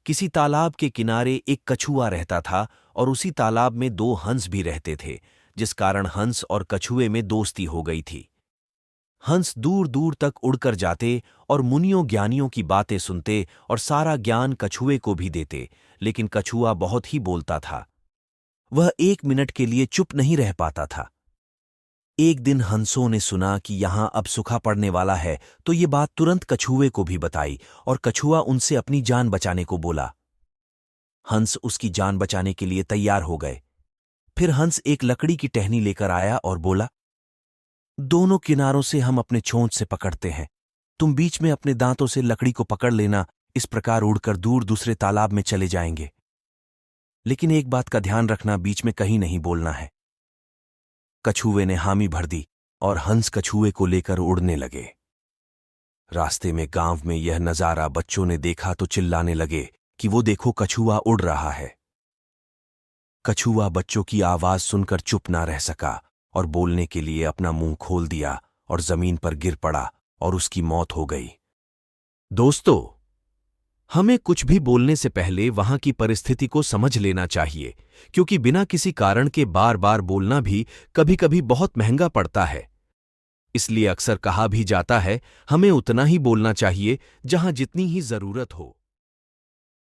किसी तालाब के किनारे एक कछुआ रहता था और उसी तालाब में दो हंस भी रहते थे, जिस कारण हंस और कछुए में दोस्ती हो गई थी। हंस दूर दूर तक उड़कर जाते और मुनियों ज्ञानियों की बातें सुनते और सारा ज्ञान कछुए को भी देते, लेकिन कछुआ बहुत ही बोलता था। वह एक मिनट के लिए चुप नहीं रह पाता था। एक दिन हंसों ने सुना कि यहां अब सूखा पड़ने वाला है, तो ये बात तुरंत कछुए को भी बताई और कछुआ उनसे अपनी जान बचाने को बोला। हंस उसकी जान बचाने के लिए तैयार हो गए। फिर हंस एक लकड़ी की टहनी लेकर आया और बोला, दोनों किनारों से हम अपने चोंच से पकड़ते हैं। तुम बीच में अपने दांतों से लकड़ी को पकड़ लेना, इस प्रकार उड़कर दूर दूसरे तालाब में चले जाएंगे। लेकिन एक बात का ध्यान रखना, बीच में कहीं नहीं बोलना है। कछुए ने हामी भर दी और हंस कछुए को लेकर उड़ने लगे। रास्ते में गांव में यह नजारा बच्चों ने देखा तो चिल्लाने लगे कि वो देखो, कछुआ उड़ रहा है। कछुआ बच्चों की आवाज सुनकर चुप ना रह सका और बोलने के लिए अपना मुंह खोल दिया और जमीन पर गिर पड़ा और उसकी मौत हो गई। दोस्तों, हमें कुछ भी बोलने से पहले वहां की परिस्थिति को समझ लेना चाहिए, क्योंकि बिना किसी कारण के बार बार बोलना भी कभी-कभी बहुत महंगा पड़ता है। इसलिए अक्सर कहा भी जाता है, हमें उतना ही बोलना चाहिए जहां जितनी ही जरूरत हो।